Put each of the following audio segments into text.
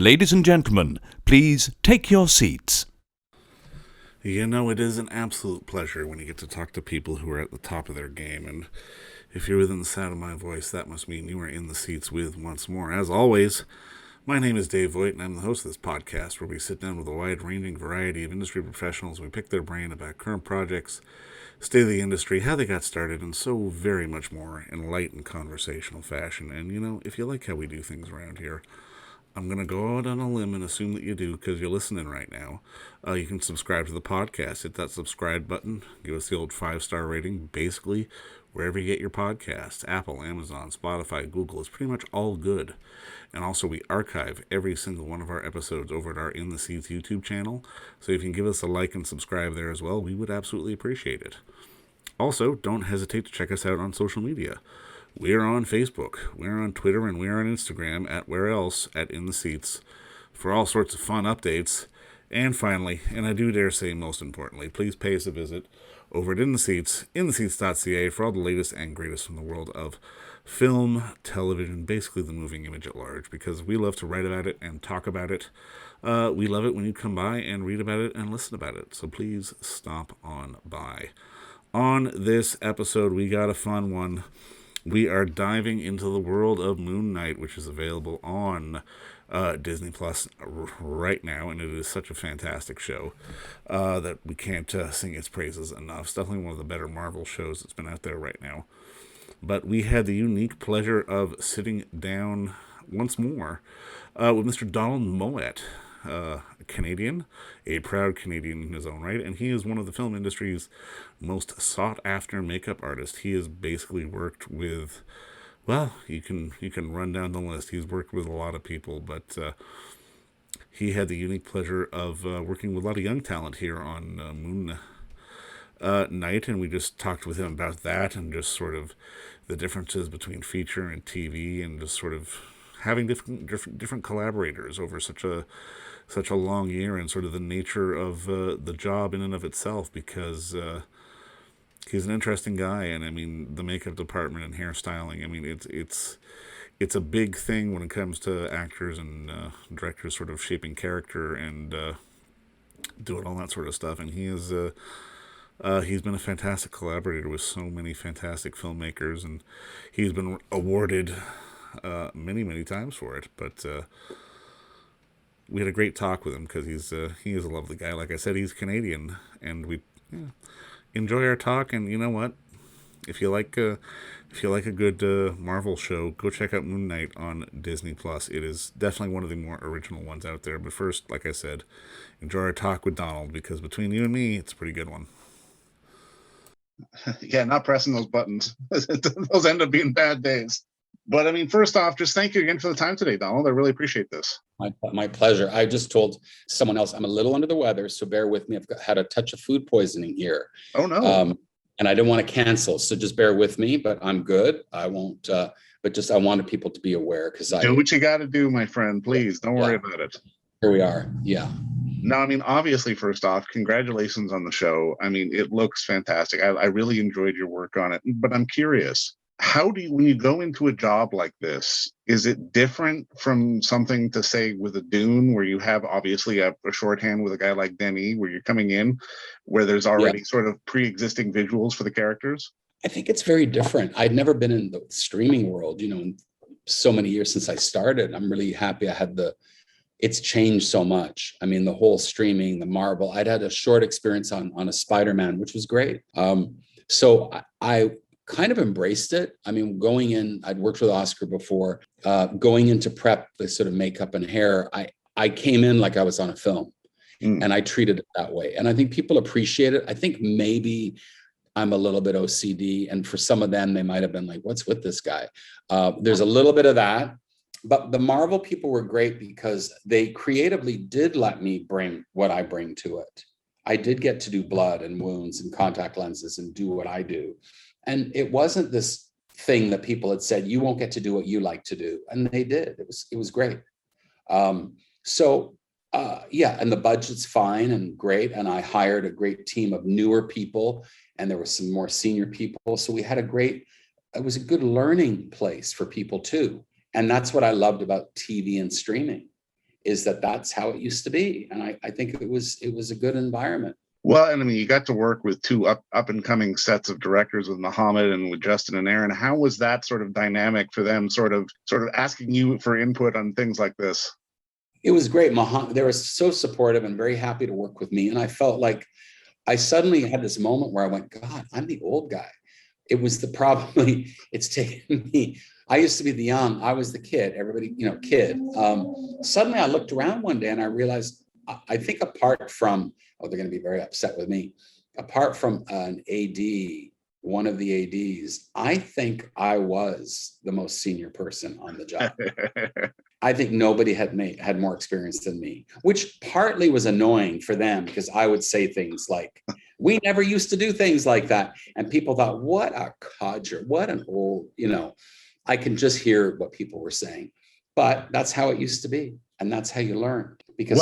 Ladies and gentlemen, please take your seats. You know, it is an absolute pleasure when you get to talk to people who are at the top of their game, and if you're within the sound of my voice, that must mean you are in the seats with once more. As always, my name is Dave Voigt, and I'm the host of this podcast where we sit down with a wide-ranging variety of industry professionals. We pick their brain about current projects, state of the industry, how they got started, and so very much more in light and conversational fashion. And, you know, if you like how we do things around here, I'm going to go out on a limb and assume that you do because you're listening right now. You can subscribe to the podcast. Hit that subscribe button. Give us the old 5-star rating. Basically, wherever you get your podcasts, Apple, Amazon, Spotify, Google, is pretty much all good. And also, we archive every single one of our episodes over at our In the Seats YouTube channel. So if you can give us a like and subscribe there as well, we would absolutely appreciate it. Also, don't hesitate to check us out on social media. We're on Facebook, we're on Twitter, and we're on Instagram at where else at In the Seats for all sorts of fun updates. And finally, and I do dare say most importantly, please pay us a visit over at In the Seats, intheseats.ca, for all the latest and greatest from the world of film, television, basically the moving image at large, because we love to write about it and talk about it. We love it when you come by and read about it and listen about it, so please stop on by. On this episode, we got a fun one. We are diving into the world of Moon Knight, which is available on Disney Plus right now, and it is such a fantastic show that we can't sing its praises enough. It's definitely one of the better Marvel shows that's been out there right now. But we had the unique pleasure of sitting down once more with Mr. Donald Mowat, a Canadian, a proud Canadian in his own right, and he is one of the film industry's most sought-after makeup artists. He has basically worked with, well, you can run down the list. He's worked with a lot of people, but he had the unique pleasure of working with a lot of young talent here on Moon Knight, and we just talked with him about that and just sort of the differences between feature and TV, and just sort of having different collaborators over such a long year, and sort of the nature of the job in and of itself, because he's an interesting guy. And I mean, the makeup department and hairstyling, I mean, it's a big thing when it comes to actors and directors sort of shaping character and doing all that sort of stuff. And he's been a fantastic collaborator with so many fantastic filmmakers, and he's been awarded many times for it. But we had a great talk with him because he is a lovely guy. Like I said, he's Canadian, and we enjoy our talk. And you know what? If you like a good Marvel show, go check out Moon Knight on Disney Plus. It is definitely one of the more original ones out there. But first, like I said, enjoy our talk with Donald, because between you and me, it's a pretty good one. Yeah, not pressing those buttons. Those end up being bad days. But I mean, first off, just thank you again for the time today, Donald. I really appreciate this. My pleasure. I just told someone else I'm a little under the weather, so bear with me. I've had a touch of food poisoning here. Oh, no. And I didn't want to cancel, so just bear with me, but I'm good. I won't, but just I wanted people to be aware, because do what you got to do, my friend. Please, don't worry about it. Here we are. Yeah. No, I mean, obviously, first off, congratulations on the show. I mean, it looks fantastic. I really enjoyed your work on it. But I'm curious, when you go into a job like this, is it different from something to say with a Dune, where you have obviously a shorthand with a guy like Denis, where you're coming in, where there's already sort of pre-existing visuals for the characters? I think it's very different. I'd never been in the streaming world, in so many years since I started. I'm really happy I had it's changed so much. I mean, the whole streaming, the Marvel, I'd had a short experience on a Spider-Man, which was great. So I kind of embraced it. I mean, going in, I'd worked with Oscar before, going into prep, the sort of makeup and hair, I came in like I was on a film, and I treated it that way. And I think people appreciate it. I think maybe I'm a little bit OCD, and for some of them, they might've been like, what's with this guy? There's a little bit of that. But the Marvel people were great because they creatively did let me bring what I bring to it. I did get to do blood and wounds and contact lenses and do what I do. And it wasn't this thing that people had said, you won't get to do what you like to do. And they did. It was great. And the budget's fine and great. And I hired a great team of newer people, and there were some more senior people. So we had it was a good learning place for people too. And that's what I loved about TV and streaming, is that that's how it used to be. And I think it was a good environment. Well, and I mean, you got to work with two up and coming sets of directors with Muhammad and with Justin and Aaron. How was that sort of dynamic for them, sort of asking you for input on things like this? It was great. Muhammad, they were so supportive and very happy to work with me. And I felt like I suddenly had this moment where I went, God, I'm the old guy. It was probably, it's taken me, I used to be the young, I was the kid, everybody, kid. Suddenly I looked around one day and I realized, I think apart from, they're going to be very upset with me, apart from an AD, one of the ADs, I think I was the most senior person on the job. I think nobody had more experience than me, which partly was annoying for them because I would say things like, we never used to do things like that. And people thought, what a codger, what an old, I can just hear what people were saying. But that's how it used to be. And that's how you learned. Because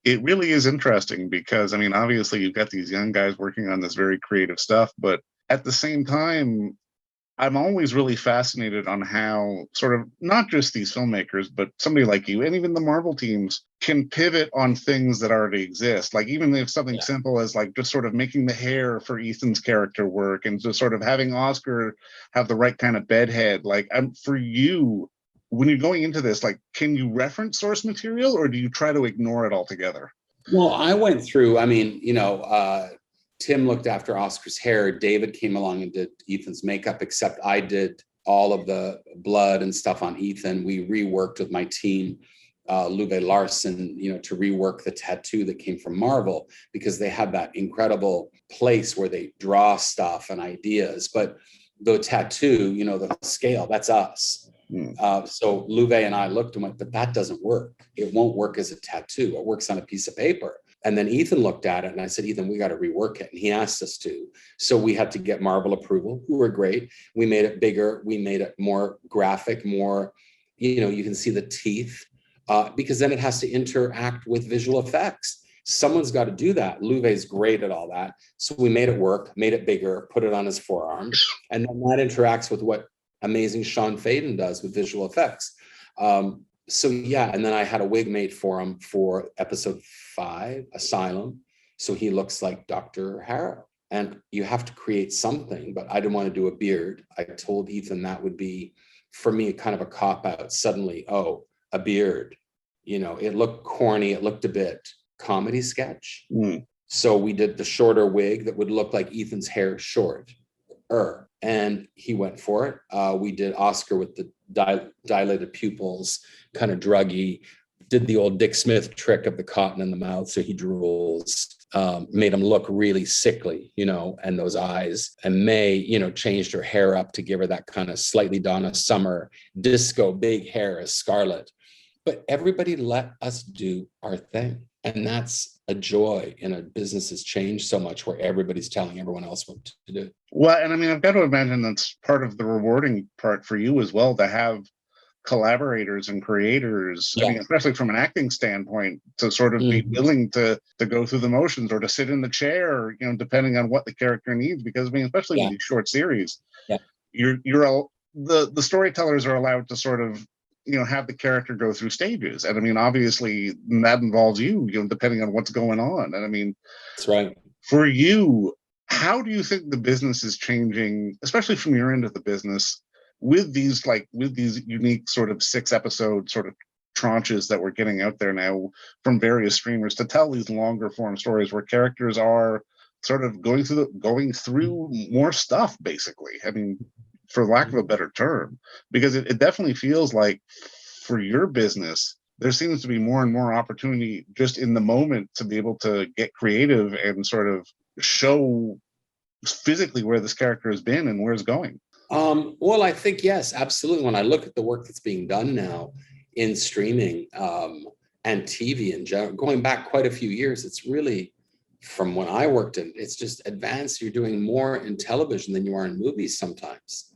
it really is interesting because, I mean, obviously you've got these young guys working on this very creative stuff, but at the same time, I'm always really fascinated on how sort of not just these filmmakers, but somebody like you and even the Marvel teams can pivot on things that already exist. Like even if something simple as like just sort of making the hair for Ethan's character work and just sort of having Oscar have the right kind of bedhead. Like for you, when you're going into this, like, can you reference source material or do you try to ignore it altogether? Well, I went through, Tim looked after Oscar's hair. David came along and did Ethan's makeup, except I did all of the blood and stuff on Ethan. We reworked with my team, Luve Larson, to rework the tattoo that came from Marvel because they had that incredible place where they draw stuff and ideas. But the tattoo, the scale, that's us. So Luve and I looked and went, but that doesn't work. It won't work as a tattoo. It works on a piece of paper. And then Ethan looked at it and I said, Ethan, we got to rework it. And he asked us to. So we had to get Marvel approval, who were great. We made it bigger. We made it more graphic, more, you can see the teeth because then it has to interact with visual effects. Someone's got to do that. Luve's great at all that. So we made it work, made it bigger, put it on his forearm. And then that interacts with what amazing Sean Faden does with visual effects. And then I had a wig made for him for episode 5, Asylum. So he looks like Dr. Harrow. And you have to create something, but I didn't want to do a beard. I told Ethan that would be, for me, kind of a cop-out. Suddenly, a beard. It looked corny. It looked a bit comedy sketch. So we did the shorter wig that would look like Ethan's hair short. And he went for it. We did Oscar with the dilated pupils, kind of druggy, did the old Dick Smith trick of the cotton in the mouth so he drools, made him look really sickly, and those eyes. And May, changed her hair up to give her that kind of slightly Donna Summer disco big hair as Scarlet. But everybody let us do our thing. And that's a joy in a business has changed so much where everybody's telling everyone else what to do. Well, and I mean, I've got to imagine that's part of the rewarding part for you as well, to have collaborators and creators, I mean, especially from an acting standpoint, to sort of be willing to go through the motions or to sit in the chair, depending on what the character needs. Because I mean, especially in these short series, the storytellers are allowed to sort of have the character go through stages. And I mean, obviously that involves you, depending on what's going on. And I mean, that's right. For you, how do you think the business is changing, especially from your end of the business, with these unique sort of 6-episode sort of tranches that we're getting out there now from various streamers to tell these longer form stories where characters are sort of going through more stuff, basically? I mean, for lack of a better term, because it definitely feels like for your business, there seems to be more and more opportunity just in the moment to be able to get creative and sort of show physically where this character has been and where it's going. Well, I think, yes, absolutely. When I look at the work that's being done now in streaming and TV in general, going back quite a few years, it's really, from when I worked in, it's just advanced. You're doing more in television than you are in movies sometimes.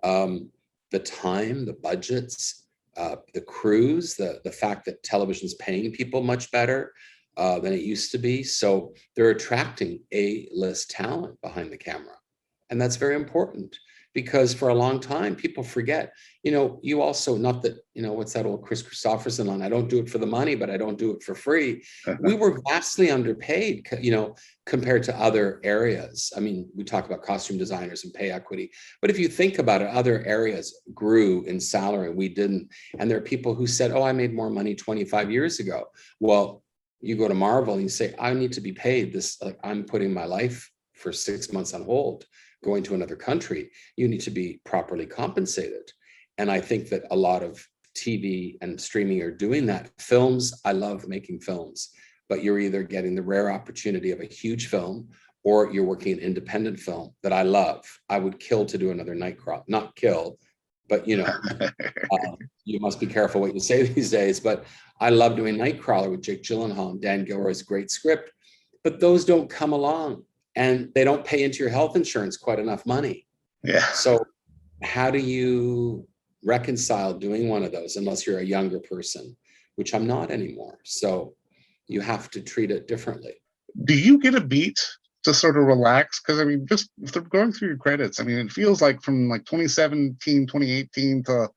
The time, the budgets, the crews, the fact that television's paying people much better than it used to be. So they're attracting A-list talent behind the camera. And that's very important because for a long time, people forget, you also, not that, what's that old Chris Christopherson line? I don't do it for the money, but I don't do it for free. We were vastly underpaid, compared to other areas. I mean, we talk about costume designers and pay equity, but if you think about it, other areas grew in salary, we didn't. And there are people who said, oh, I made more money 25 years ago. Well, you go to Marvel and you say, I need to be paid this, like I'm putting my life for 6 months on hold, going to another country. You need to be properly compensated. And I think that a lot of TV and streaming are doing that. Films, I love making films, but you're either getting the rare opportunity of a huge film or you're working an independent film that I love. I would kill to do another Nightcrawler, not kill, but you must be careful what you say these days. But I love doing Nightcrawler with Jake Gyllenhaal and Dan Gilroy's great script, but those don't come along and they don't pay into your health insurance quite enough money. Yeah. So how do you reconcile doing one of those unless you're a younger person, which I'm not anymore. So you have to treat it differently. Do you get a beat to sort of relax? Because I mean, just if they're going through your credits, I mean, it feels like from like 2017, 2018 to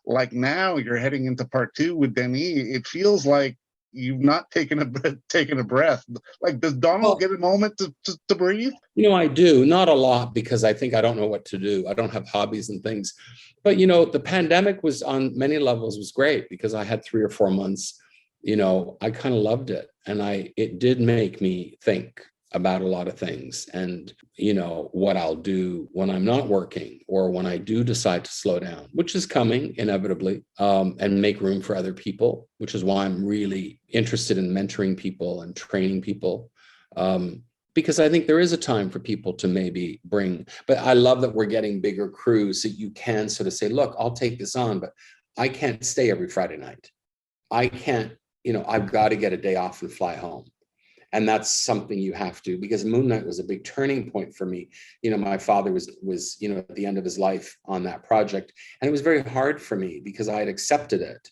like now you're heading into part 2 with Denis. It feels like you've not taken a breath. Like, does Donald get a moment to breathe? I do, not a lot, because I think I don't know what to do. I don't have hobbies and things. But the pandemic was on many levels was great because I had 3 or 4 months. I kind of loved it, and it did make me think about a lot of things, and what I'll do when I'm not working or when I do decide to slow down, which is coming inevitably, and make room for other people, which is why I'm really interested in mentoring people and training people, because I think there is a time for people to maybe but I love that we're getting bigger crews so you can sort of say, look, I'll take this on, but I can't stay every Friday night. I can't, I've got to get a day off and fly home. And that's something you have to, because Moon Knight was a big turning point for me. My father was at the end of his life on that project. And it was very hard for me because I had accepted it.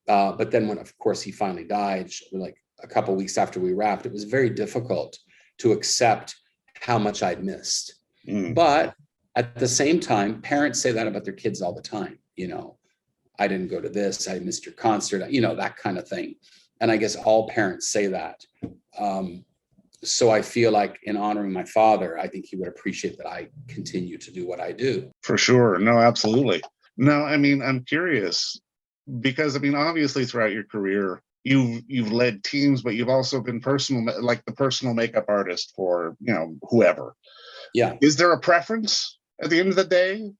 But then when, of course, he finally died, like a couple of weeks after we wrapped, it was very difficult to accept how much I'd missed. But at the same time, parents say that about their kids all the time. I didn't go to this, I missed your concert, that kind of thing. And I guess all parents say that. So I feel like in honoring my father, I think he would appreciate that I continue to do what I do. For sure. No, absolutely. No, I mean, I'm curious because, I mean, obviously throughout your career, you've led teams, but you've also been the personal makeup artist for, whoever. Yeah. Is there a preference at the end of the day?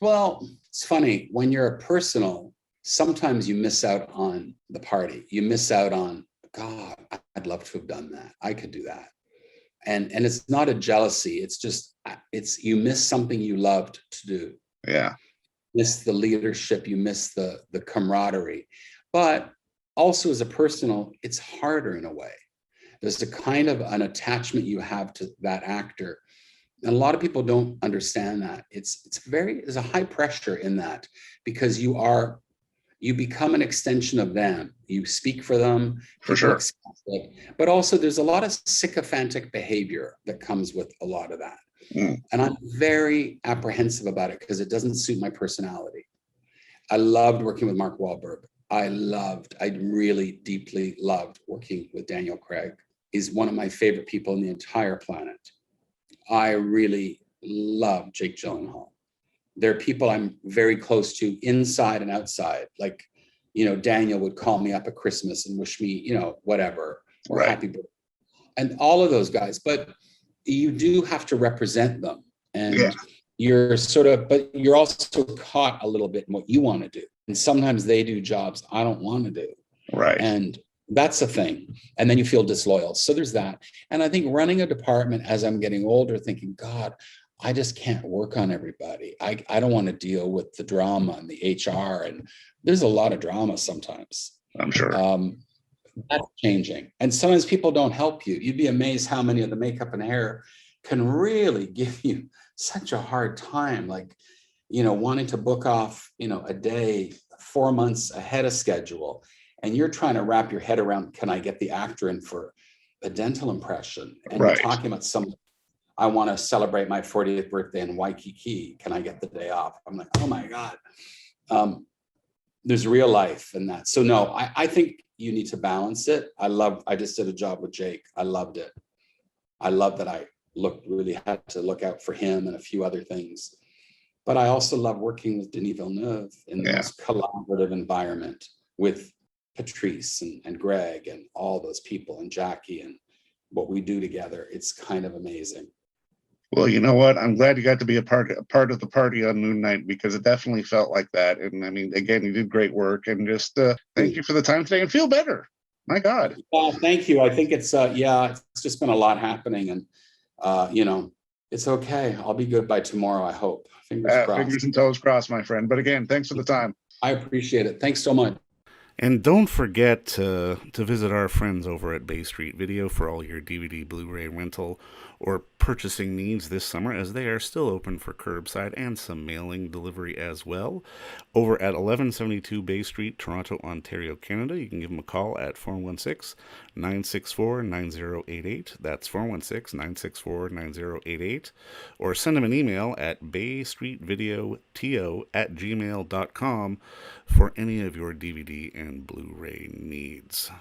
Well, it's funny when you're a personal, sometimes you miss out on the party. You miss out on, God, I'd love to have done that. I could do that. And it's not a jealousy. It's just, you miss something you loved to do. Yeah. Miss the leadership. You miss the camaraderie. But also as a personal, it's harder in a way. There's a kind of an attachment you have to that actor. And a lot of people don't understand that. There's a high pressure in that because you become an extension of them. You speak for them. For sure. But also there's a lot of sycophantic behavior that comes with a lot of that. And I'm very apprehensive about it because it doesn't suit my personality. I loved working with Mark Wahlberg. I really deeply loved working with Daniel Craig. He's one of my favorite people in the entire planet. I really love Jake Gyllenhaal. There are people I'm very close to inside and outside. Like, Daniel would call me up at Christmas and wish me, whatever, or right. Happy birthday. And all of those guys, but you do have to represent them. And you're but you're also caught a little bit in what you want to do. And sometimes they do jobs I don't want to do. Right. And that's a thing. And then you feel disloyal. So there's that. And I think running a department as I'm getting older, thinking, God, I just can't work on everybody. I don't want to deal with the drama and the HR. And there's a lot of drama sometimes. I'm sure. That's changing. And sometimes people don't help you. You'd be amazed how many of the makeup and hair can really give you such a hard time. Like, wanting to book off, a day, 4 months ahead of schedule. And you're trying to wrap your head around, can I get the actor in for a dental impression? And right. You're talking about some I want to celebrate my 40th birthday in Waikiki. Can I get the day off? I'm like, oh my God. There's real life in that. So no, I think you need to balance it. I just did a job with Jake. I loved it. I love that I really had to look out for him and a few other things. But I also love working with Denis Villeneuve in the most collaborative environment with Patrice and Greg and all those people and Jackie and what we do together. It's kind of amazing. Well, you know what? I'm glad you got to be a part of the party on Moon Knight, because it definitely felt like that. And I mean, again, you did great work, and just thank you for the time today, and feel better. My God. Thank you. I think it's it's just been a lot happening, and it's okay. I'll be good by tomorrow, I hope. Fingers crossed. Fingers and toes crossed, my friend. But again, thanks for the time. I appreciate it. Thanks so much. And don't forget to visit our friends over at Bay Street Video for all your DVD, Blu-ray rental, or purchasing needs this summer, as they are still open for curbside and some mailing delivery as well. Over at 1172 Bay Street, Toronto, Ontario, Canada, you can give them a call at 416-964-9088. That's 416-964-9088. Or send them an email at baystreetvideoto@gmail.com for any of your DVD and Blu-ray needs.